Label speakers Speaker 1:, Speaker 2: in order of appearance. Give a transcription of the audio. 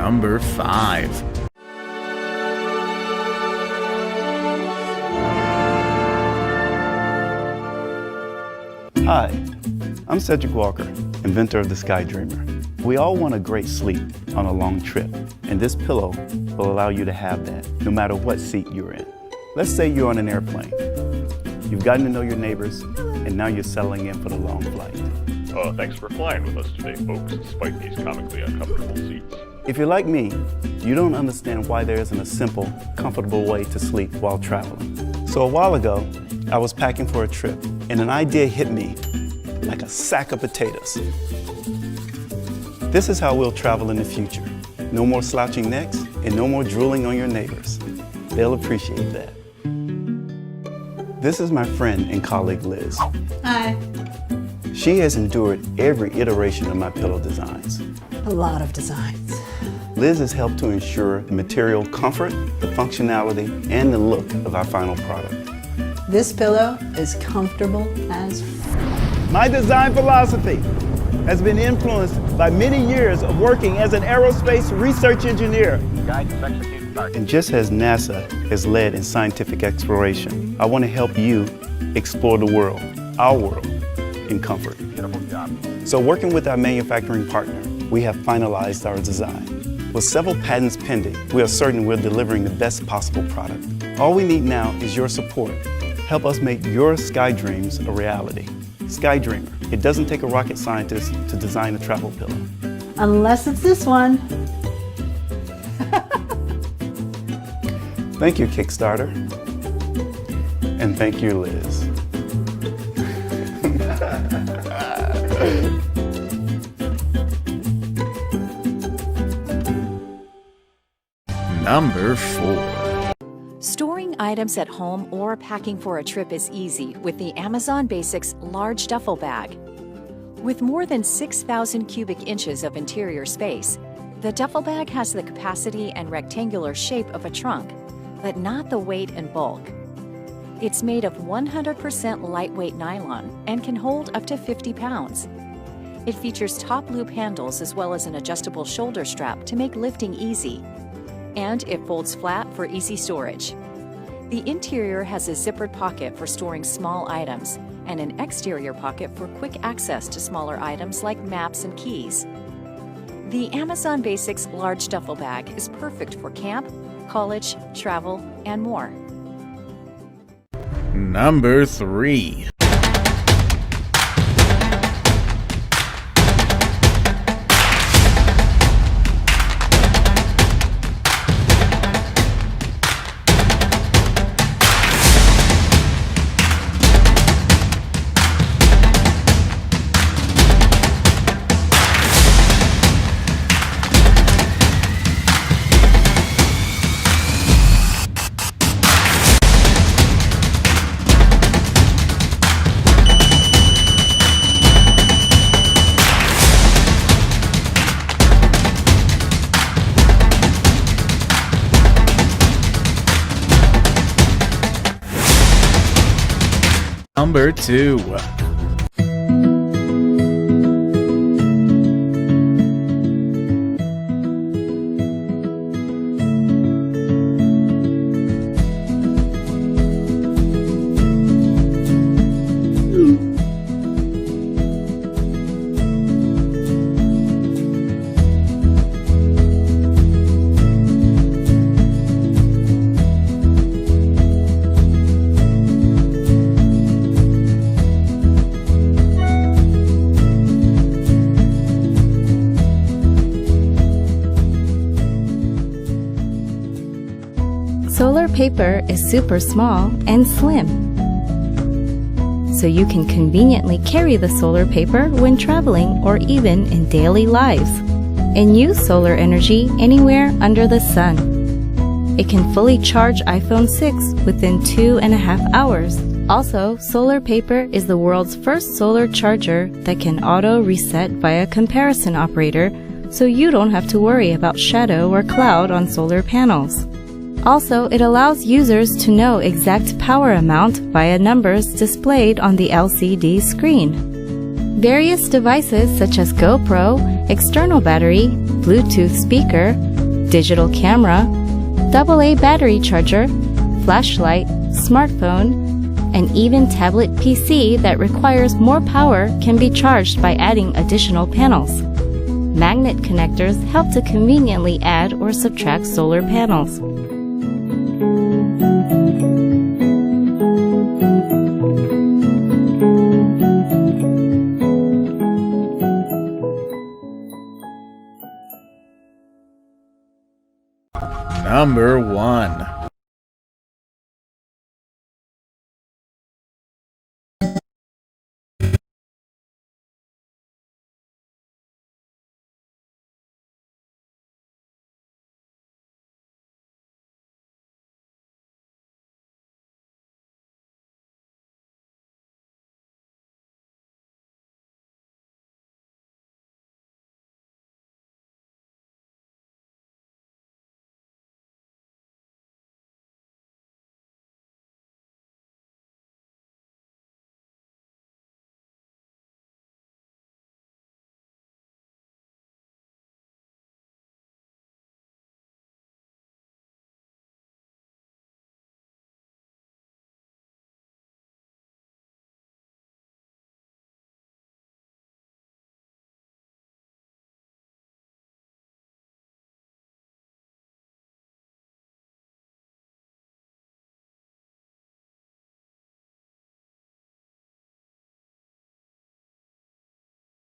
Speaker 1: Number 5.
Speaker 2: Hi, I'm Cedric Walker, inventor of the SkyDreamer. We all want a great sleep on a long trip, and this pillow will allow you to have that no matter what seat you're in. Let's say you're on an airplane. You've gotten to know your neighbors, and now you're settling in for the long flight.
Speaker 3: Thanks for flying with us today, folks, despite these comically uncomfortable seats.
Speaker 2: If you're like me, you don't understand why there isn't a simple, comfortable way to sleep while traveling. So a while ago, I was packing for a trip, and an idea hit me like a sack of potatoes. This is how we'll travel in the future. No more slouching necks and no more drooling on your neighbors. They'll appreciate that. This is my friend and colleague Liz.
Speaker 4: Hi.
Speaker 2: She has endured every iteration of my pillow designs.
Speaker 4: A lot of designs.
Speaker 2: Liz has helped to ensure the material comfort, the functionality, and the look of our final product.
Speaker 4: This pillow is comfortable as f.
Speaker 2: My design philosophy has been influenced by many years of working as an aerospace research engineer. And just as NASA has led in scientific exploration, I want to help you explore the world, our world, in comfort. So working with our manufacturing partner, we have finalized our design. With several patents pending, we are certain we're delivering the best possible product. All we need now is your support. Help us make your sky dreams a reality. SkyDreamer. It doesn't take a rocket scientist to design a travel pillow.
Speaker 4: Unless it's this one.
Speaker 2: Thank you, Kickstarter. And thank you, Liz.
Speaker 1: Number 4.
Speaker 5: Storing items at home or packing for a trip is easy with the Amazon Basics large duffel bag. With more than 6,000 cubic inches of interior space, the duffel bag has the capacity and rectangular shape of a trunk, but not the weight and bulk. It's made of 100% lightweight nylon and can hold up to 50 pounds. It features top loop handles as well as an adjustable shoulder strap to make lifting easy. And it folds flat for easy storage. The interior has a zippered pocket for storing small items and an exterior pocket for quick access to smaller items like maps and keys. The Amazon Basics large duffel bag is perfect for camp, college, travel, and more.
Speaker 1: Number 3. Number 2.
Speaker 6: Solar paper is super small and slim, so you can conveniently carry the solar paper when traveling or even in daily lives, and use solar energy anywhere under the sun. It can fully charge iPhone 6 within 2.5 hours. Also, solar paper is the world's first solar charger that can auto-reset via comparison operator, so you don't have to worry about shadow or cloud on solar panels. Also, it allows users to know exact power amount via numbers displayed on the LCD screen. Various devices such as GoPro, external battery, Bluetooth speaker, digital camera, AA battery charger, flashlight, smartphone, and even tablet PC that requires more power can be charged by adding additional panels. Magnet connectors help to conveniently add or subtract solar panels.
Speaker 1: Number 1.